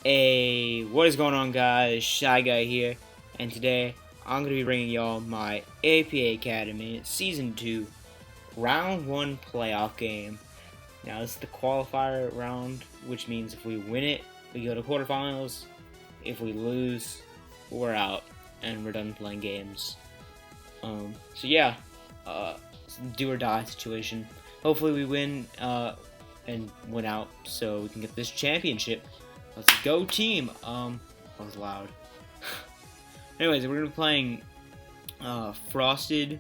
Hey, what is going on, guys? Shy Guy here, and today I'm going to be bringing y'all my APA Academy Season 2 Round 1 playoff game. Now, this is the qualifier round, which means if we win it, we go to quarterfinals. If we lose, we're out, and we're done playing games. So yeah, it's a do or die situation. Hopefully we win, and win out so we can get this championship. Let's go, team! That was loud. Anyways, we're gonna be playing Frosted,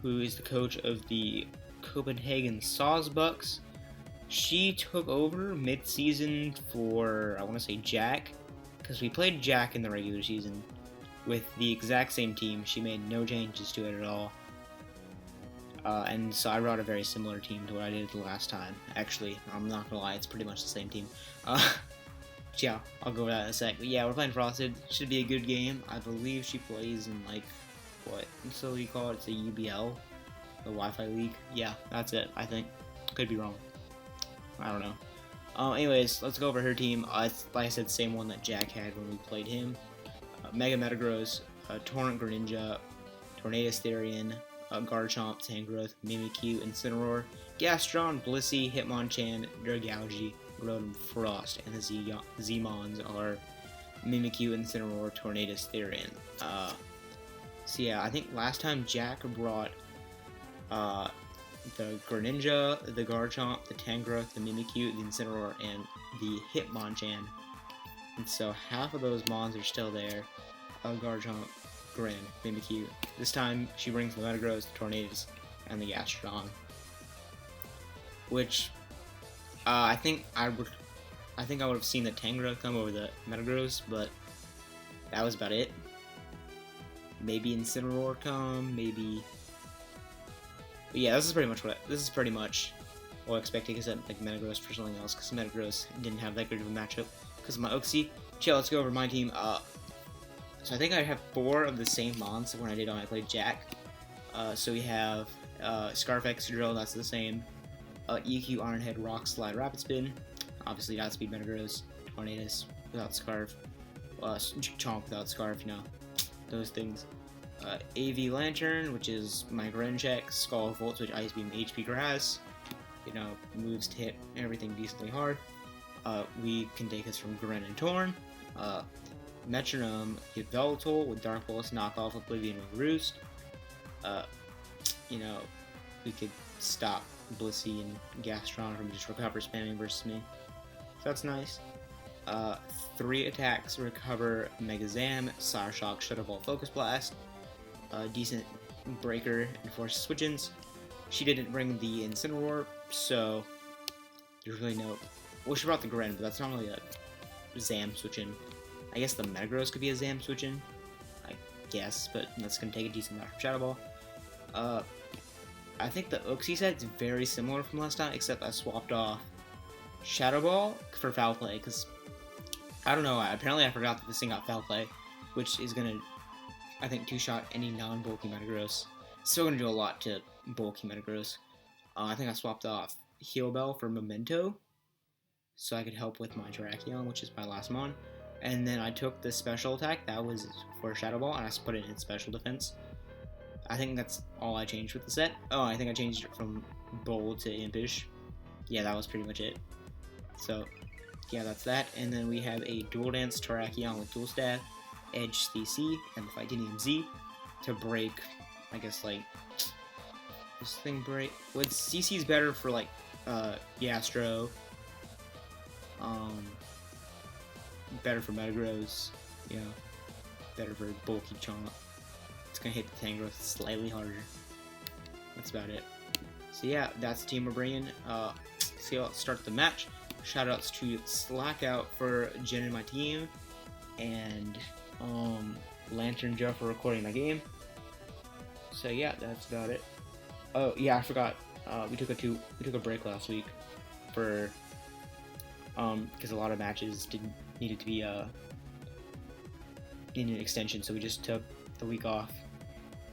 who is the coach of the Copenhagen Sawsbucks. She took over mid-season for, I want to say, Jack, because we played Jack in the regular season with the exact same team. She made no changes to it at all. And so I brought a very similar team to what I did the last time. Actually, I'm not gonna lie, it's pretty much the same team. Yeah, I'll go over that in a sec. But yeah, we're playing Frosted. Should be a good game. I believe she plays in, like, what facility you call it? It's a UBL, the Wi-Fi League. Yeah, that's it, I think. Could be wrong. I don't know. Anyways, let's go over her team. It's, like I said, same one that Jack had when we played him. Mega Metagross, Torrent Greninja, Tornadus Therian, Garchomp, Tangrowth, Mimikyu, Incineroar, Gastron, Blissey, Hitmonchan, Dragalge, Rotom, Frost, and the Z-Mons are Mimikyu, Incineroar, Tornadus, Therian. So yeah, I think last time Jack brought the Greninja, the Garchomp, the Tangrowth, the Mimikyu, the Incineroar, and the Hitmonchan. And so half of those Mons are still there. Garchomp, Grin, Mimikyu. This time she brings the Metagross, the Tornadus, and the Gastron. Which I think I would have seen the Tangrowth come over the Metagross, but that was about it. Maybe Incineroar come, maybe. But yeah, this is pretty much what I expected, except like Metagross for something else, because Metagross didn't have that good of a matchup because of my Oxy. Chill, let's go over my team. So I think I have 4 of the same Mons when I played Jack. So we have Scarf Excadrill, that's the same. EQ, Ironhead, Rock Slide, Rapid Spin. Obviously, Godspeed, Metagross, Tornadus without Scarf, Chomp without Scarf, you know, those things. AV Lantern, which is my Grencheck, Skull Volt, which Ice Beam, HP Grass, you know, moves to hit everything decently hard. We can take us from Gren and Torn. Metronome, yveltal with Dark Pulse, Knockoff, Oblivion with Roost. You know, we could stop Blissey and Gastron from just recover spamming versus me. So that's nice. 3 attacks recover Mega Zam, Sire Shock, Shadow Ball, Focus Blast. Decent breaker and force switch-ins. She didn't bring the Incineroar, so there's really no. Well, she brought the Gren, but that's not really a Zam switch-in. I guess the Metagross could be a Zam switch-in, I guess, but that's gonna take a decent amount from Shadow Ball. I think the Uxie set is very similar from last time, except I swapped off Shadow Ball for Foul Play, because I don't know, apparently I forgot that this thing got Foul Play, which is gonna, I think, 2-shot any non-bulky Metagross. Still gonna do a lot to bulky Metagross. I think I swapped off Heal Bell for Memento, so I could help with my Terrakion, which is my last Mon. And then I took the special attack, that was for Shadow Ball, and I put it in special defense. I think that's all I changed with the set. Oh, I think I changed it from Bold to Impish. Yeah, that was pretty much it. So, yeah, that's that. And then we have a Dual Dance Terrakion with Dual Staff, Edge CC, and the Fightinium Z to break, I guess, like, this thing break. Well, CC's better for, like, Yastro. Better for Metagross, you know, better for bulky Chomp. It's gonna hit the Tangrowth slightly harder. That's about it. So yeah, that's the team we're bringing. See, let's start the match. Shoutouts to Slackout for joining my team, and Lantern Joe for recording my game. So yeah, that's about it. Oh yeah, I forgot. We took a break last week for because a lot of matches needed to be in an extension, so we just took the week off,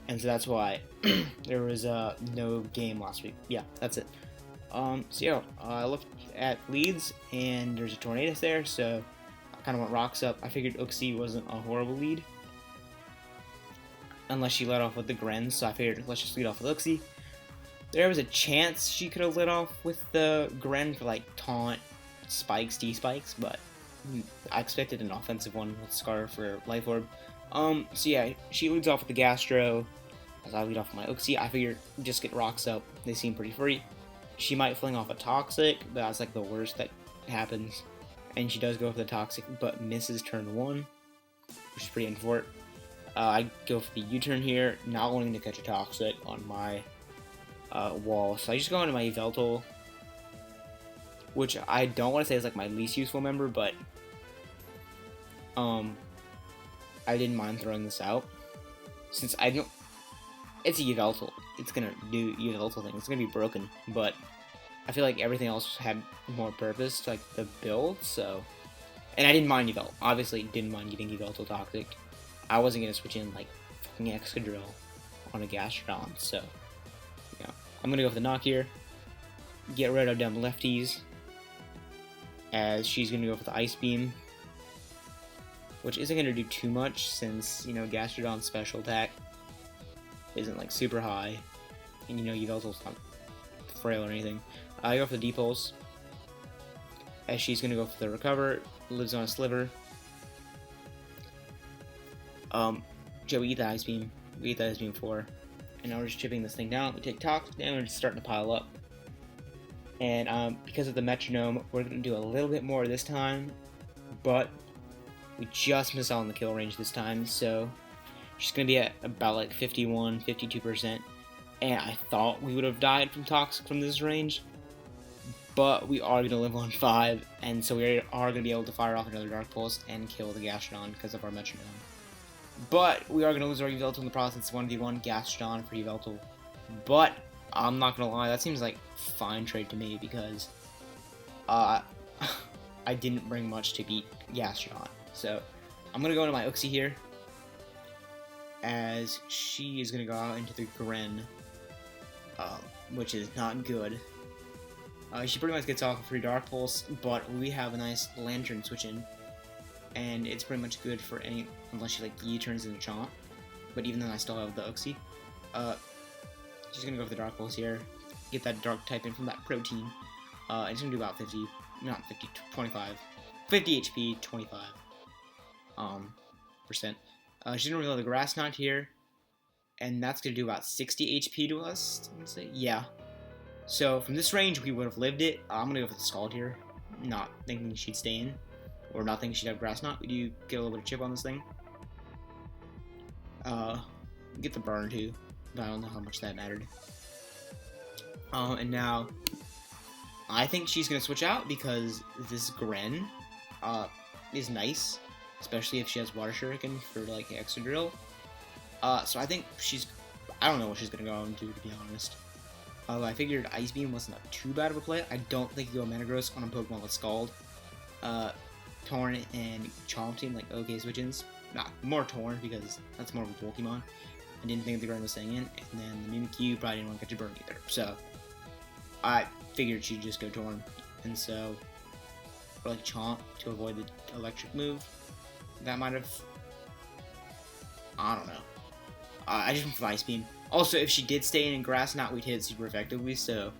and so that's why there was no game last week. Yeah, that's it. So yeah, I looked at leads, and there's a Tornadus there, so kind of went rocks up. I figured Uxie wasn't a horrible lead, unless she led off with the Gren, so I figured let's just lead off with Uxie. There was a chance she could have lit off with the Gren for like taunt, spikes, D-spikes, but I expected an offensive one with Scar for Life Orb. So yeah, she leads off with the Gastro, as I lead off with my Uxie. I figured just get rocks up, they seem pretty free. She might fling off a Toxic, but that's like the worst that happens. And she does go for the Toxic, but misses turn 1, which is pretty unfortunate. I go for the U-turn here, not wanting to catch a Toxic on my wall. So I just go into my yveltal, which I don't want to say is like my least useful member, but I didn't mind throwing this out since I don't. It's a yveltal. It's gonna do yveltal thing. It's gonna be broken, but I feel like everything else had more purpose to like the build. So, and I didn't mind yvel. Obviously, didn't mind getting yveltal toxic. I wasn't gonna switch in like fucking Excadrill on a Gastrodon. So, yeah, I'm gonna go for the knock here. Get rid of them lefties, as she's gonna go for the Ice Beam, which isn't gonna do too much since, you know, Gastrodon's special attack isn't like super high, and you know Yveltal's not frail or anything. I go for the D-Pulse, as she's gonna go for the Recover, lives on a Sliver. Joe, eat the Ice Beam. We eat the Ice Beam 4, and now we're just chipping this thing down. We take Toxic damage, it's starting to pile up. And because of the metronome, we're gonna do a little bit more this time, but we just missed out on the kill range this time, so she's going to be at about like 51, 52%, and I thought we would have died from Toxic from this range, but we are going to live on 5, and so we are going to be able to fire off another Dark Pulse and kill the Gastrodon because of our metronome. But we are going to lose our Yveltal in the process. 1v1 Gastrodon for Yveltal, but I'm not going to lie, that seems like fine trade to me because I didn't bring much to beat Gastrodon. So I'm going to go into my Uxie here, as she is going to go out into the Gren, which is not good. She pretty much gets off a free Dark Pulse, but we have a nice Lantern switch in, and it's pretty much good for any, unless she like U-turns into Chomp, but even then I still have the Uxie. She's going to go for the Dark Pulse here, get that Dark type in from that Protein. It's going to do about 50, not 50, 25, 50 HP, 25 percent. She's gonna reveal the Grass Knot here, and that's gonna do about 60 HP to us. Let's say, yeah. So from this range, we would have lived it. I'm gonna go for the Scald here, not thinking she'd stay in, or not thinking she'd have Grass Knot. We do get a little bit of chip on this thing. Get the burn too, but I don't know how much that mattered. And now I think she's gonna switch out because this Gren is nice, especially if she has Water Shuriken for like Excadrill. So I think I don't know what she's gonna go into, to be honest. I figured Ice Beam wasn't too bad of a play. I don't think you go Metagross on a Pokemon with Scald. Torn and Chomp seem like okay switch-ins. Not more Torn because that's more of a Pokemon. I didn't think the Gren was staying in, and then the Mimikyu probably didn't want to catch a burn either. So I figured she'd just go Torn, and so or like Chomp to avoid the electric move. That might have, I don't know. I just went for Ice Beam. Also, if she did stay in Grass Knot, we'd hit it super effectively, so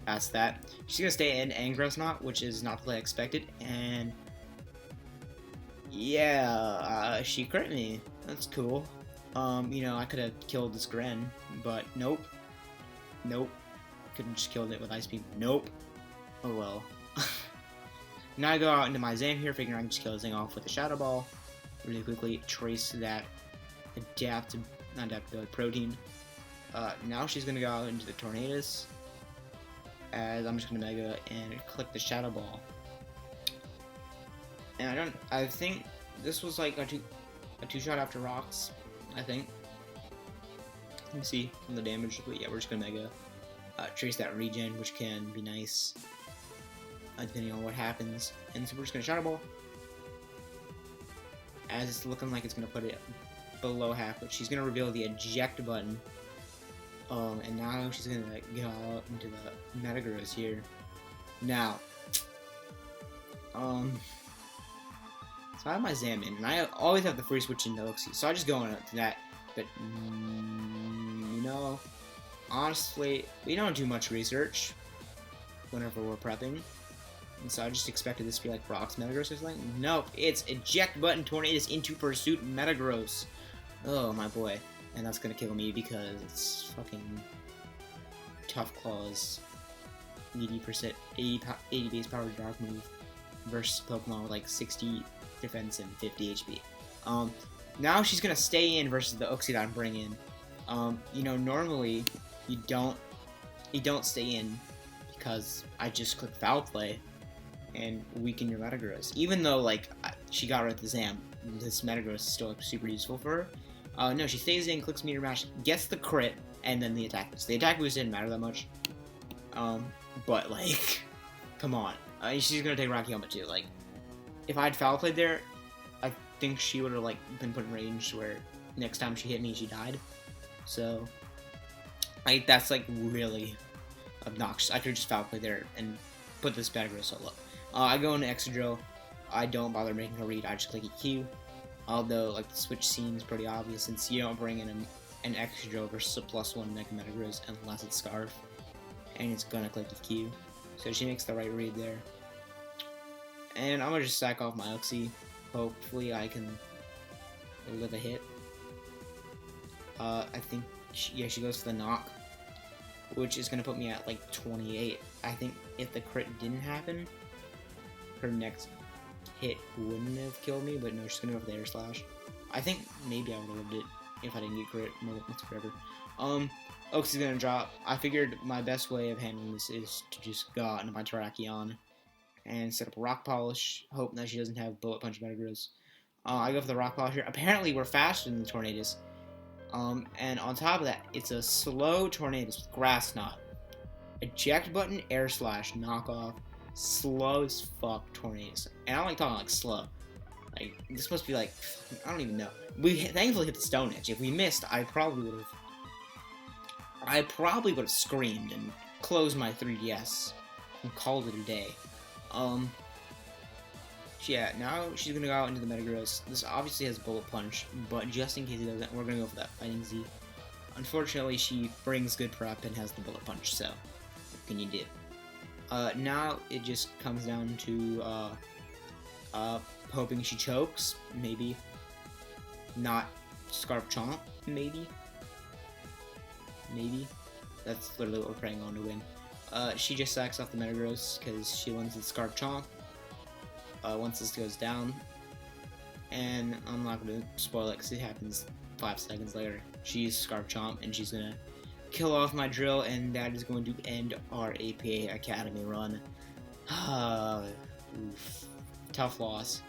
that's that. She's going to stay in and Grass Knot, which is not the play I expected, and yeah, she crit me. That's cool. You know, I could have killed this Gren, but nope. Nope. Couldn't just killed it with Ice Beam. Nope. Oh well. Now I go out into my Zam here, figuring I can just kill this thing off with a Shadow Ball really quickly, trace that Protein. Now she's gonna go out into the Tornadus, as I'm just gonna Mega and click the Shadow Ball. And I think this was like a two shot after rocks, I think. Let me see from the damage, but yeah, we're just gonna Mega trace that regen, which can be nice depending on what happens. And so we're just gonna Shadow Ball, as it's looking like it's gonna put it below half, but she's gonna reveal the eject button. And now she's gonna go out into the Metagross here. Now, So I have my Zam in, and I always have the free switch into Oxy, so I just go into that. But, you know, honestly, we don't do much research whenever we're prepping. And so I just expected this to be like Brock's Metagross or something. Nope, it's Eject Button Tornadus into Pursuit Metagross. Oh, my boy. And that's gonna kill me because it's fucking Tough Claws. 80%, 80 base power dark move versus Pokemon with like 60 defense and 50 HP. Now she's gonna stay in versus the Uxie that I'm bringing. You know, normally you don't stay in because I just click Foul Play and weaken your Metagross. Even though like she got rid of the Zam, this Metagross is still like, super useful for her. No, she stays in, clicks Meteor Mash, gets the crit, and then the attack boost. The attack boost didn't matter that much. But like, come on. She's gonna take Rocky Helmet too. Like, if I'd Foul Played there, I think she would have like been put in range where next time she hit me, she died. So, that's like really obnoxious. I could just Foul Play there and put this Metagross so low. I go into Excadrill. I don't bother making a read. I just click EQ. Although like the switch seems pretty obvious since you don't bring in an Excadrill versus a +1 Mega Metagross unless it's Scarf, and it's gonna click EQ. So she makes the right read there. And I'm gonna just sack off my Uxie. Hopefully I can live a hit. I think, she goes for the knock, which is gonna put me at like 28. I think if the crit didn't happen, her next hit wouldn't have killed me, but no, she's gonna go for the Air Slash. I think maybe I would have lived it if I didn't get crit. No, it's whatever. Oaksy's gonna drop. I figured my best way of handling this is to just go out into my Terrakion and set up a Rock Polish, hoping that she doesn't have Bullet Punch Metagross. I go for the Rock Polish here. Apparently, we're faster than the Tornadus. And on top of that, it's a slow Tornadus with Grass Knot. Eject Button, Air Slash, Knockoff, slow as fuck Tornadus. And I don't like talking like slow. Like, this must be like, I don't even know. We thankfully hit the Stone Edge. If we missed, I probably would have screamed and closed my 3DS and called it a day. Yeah, now she's gonna go out into the Metagross. This obviously has Bullet Punch, but just in case it doesn't, we're gonna go for that Fighting Z. Unfortunately, she brings good prep and has the Bullet Punch, so what can you do? Now it just comes down to hoping she chokes, maybe. Not Scarf Chomp, maybe. Maybe. That's literally what we're praying on to win. She just sacks off the Metagross because she wins the Scarf Chomp. Once this goes down, and I'm not going to spoil it because it happens 5 seconds later. She's Scarf Chomp, and she's going to kill off my drill, and that is going to end our APA Academy run. Oof. Tough loss.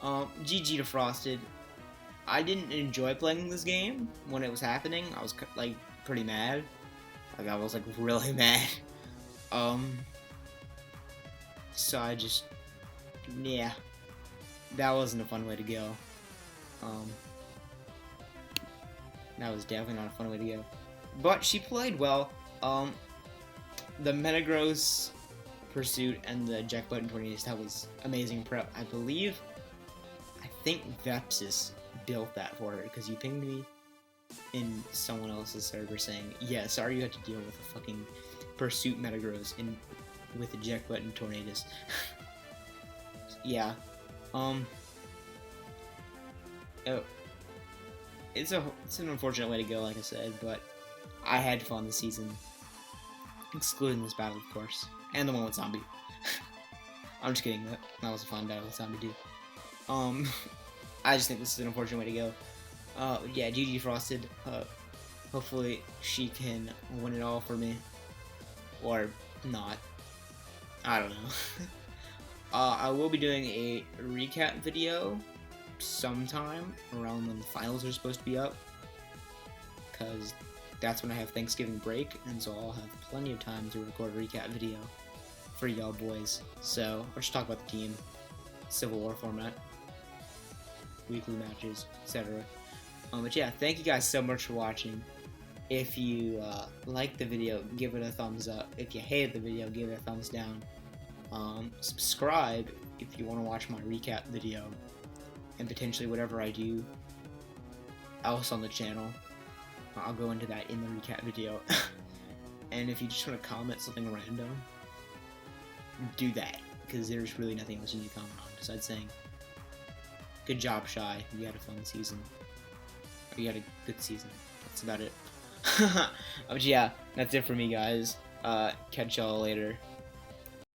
GG to Frosted. I didn't enjoy playing this game when it was happening. I was like pretty mad. Like I was like really mad. So I just, yeah, that wasn't a fun way to go. That was definitely not a fun way to go. But she played well. The Metagross Pursuit and the Eject Button Tornadus, that was amazing prep. I think Vepsis built that for her, because you pinged me in someone else's server saying, yeah, sorry you had to deal with a fucking Pursuit Metagross with Eject Button Tornadus. Yeah. Oh. It's an unfortunate way to go, like I said, but I had fun this season. Excluding this battle, of course. And the one with Zombie. I'm just kidding, that was a fun battle with Zombie too. I just think this is an unfortunate way to go. Yeah, GG Frosted. Hopefully she can win it all for me. Or not. I don't know. I will be doing a recap video sometime around when the finals are supposed to be up. Because that's when I have Thanksgiving break, and so I'll have plenty of time to record a recap video for y'all boys. So, let's talk about the team, Civil War format, weekly matches, etc. But yeah, thank you guys so much for watching. If you liked the video, give it a thumbs up. If you hated the video, give it a thumbs down. Subscribe if you want to watch my recap video. and potentially whatever I do else on the channel. I'll go into that in the recap video. And if you just want to comment something random, do that, because there's really nothing else you need to comment on besides saying, good job, Shy, you had a fun season, or you had a good season. That's about it. But yeah, that's it for me, guys. Catch y'all later.